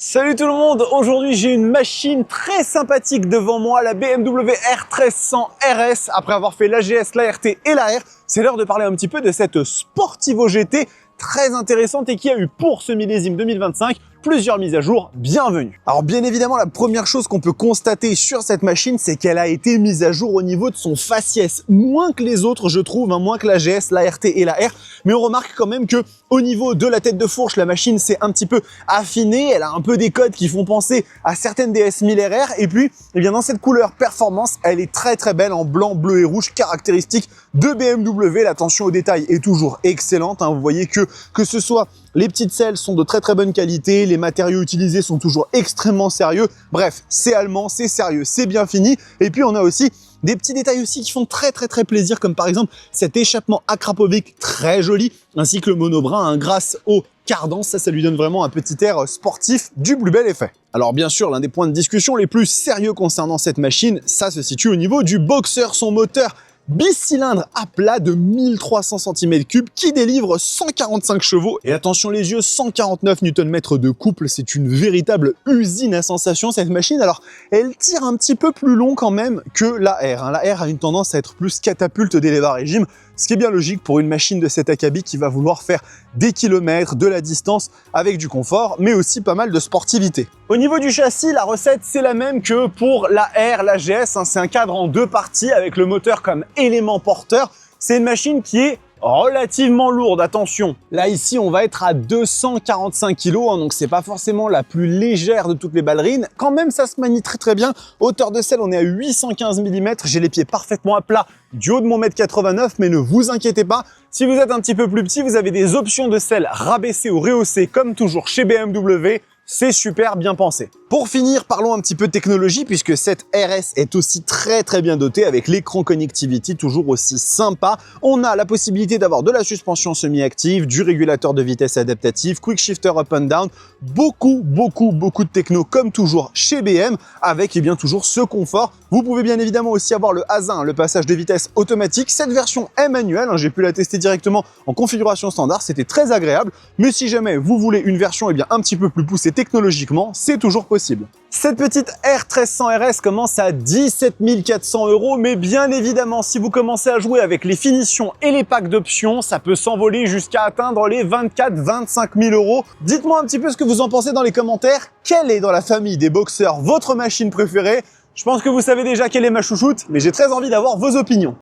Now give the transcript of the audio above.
Salut tout le monde, aujourd'hui j'ai une machine très sympathique devant moi, la BMW R1300 RS. Après avoir fait l'AGS, l'ART et l'AR, c'est l'heure de parler un petit peu de cette Sportivo GT très intéressante et qui a eu pour ce millésime 2025 plusieurs mises à jour bienvenues. Alors bien évidemment, la première chose qu'on peut constater sur cette machine, c'est qu'elle a été mise à jour au niveau de son faciès, moins que les autres je trouve, moins que l'AGS, l'ART et l'AR, mais on remarque quand même que au niveau de la tête de fourche, la machine s'est un petit peu affinée, elle a un peu des codes qui font penser à certaines DS1000 RR, et puis eh bien, dans cette couleur performance, elle est très belle en blanc, bleu et rouge, caractéristique de BMW. L'attention au détail est toujours excellente, vous voyez que ce soit les petites selles sont de très bonne qualité, les matériaux utilisés sont toujours extrêmement sérieux. Bref, c'est allemand, c'est sérieux, c'est bien fini. Et puis on a aussi des petits détails aussi qui font très plaisir, comme par exemple cet échappement Akrapovic très joli, ainsi que le monobrin grâce au cardan. Ça lui donne vraiment un petit air sportif du plus bel effet. Alors bien sûr, l'un des points de discussion les plus sérieux concernant cette machine, ça se situe au niveau du boxer, son moteur bicylindre à plat de 1300 cm3 qui délivre 145 chevaux et attention les yeux, 149 Nm de couple. C'est une véritable usine à sensations cette machine. Alors elle tire un petit peu plus long quand même que la R. La R a une tendance à être plus catapulte dès les bas régimes, ce qui est bien logique pour une machine de cet acabit qui va vouloir faire des kilomètres, de la distance avec du confort, mais aussi pas mal de sportivité. Au niveau du châssis, la recette c'est la même que pour la R, la GS, c'est un cadre en deux parties avec le moteur comme élément porteur. C'est une machine qui est relativement lourde, attention. Là ici on va être à 245 kg, donc c'est pas forcément la plus légère de toutes les ballerines. Quand même ça se manie très bien. Hauteur de selle on est à 815 mm, j'ai les pieds parfaitement à plat du haut de mon 1m89, mais ne vous inquiétez pas, si vous êtes un petit peu plus petit, vous avez des options de selle rabaissées ou rehaussées comme toujours chez BMW. C'est super bien pensé. Pour finir, parlons un petit peu de technologie puisque cette RS est aussi très bien dotée avec l'écran connectivity toujours aussi sympa. On a la possibilité d'avoir de la suspension semi-active, du régulateur de vitesse adaptatif, quick shifter up and down, beaucoup de techno comme toujours chez BM avec bien toujours ce confort. Vous pouvez bien évidemment aussi avoir le ASIN, le passage de vitesse automatique. Cette version est manuelle, j'ai pu la tester directement en configuration standard, c'était très agréable. Mais si jamais vous voulez une version un petit peu plus poussée technologiquement, c'est toujours possible. Cette petite R1300 RS commence à 17 400 €, mais bien évidemment, si vous commencez à jouer avec les finitions et les packs d'options, ça peut s'envoler jusqu'à atteindre les 24-25 000 €. Dites-moi un petit peu ce que vous en pensez dans les commentaires. Quelle est dans la famille des boxers votre machine préférée? Je pense que vous savez déjà quelle est ma chouchoute, mais j'ai très envie d'avoir vos opinions.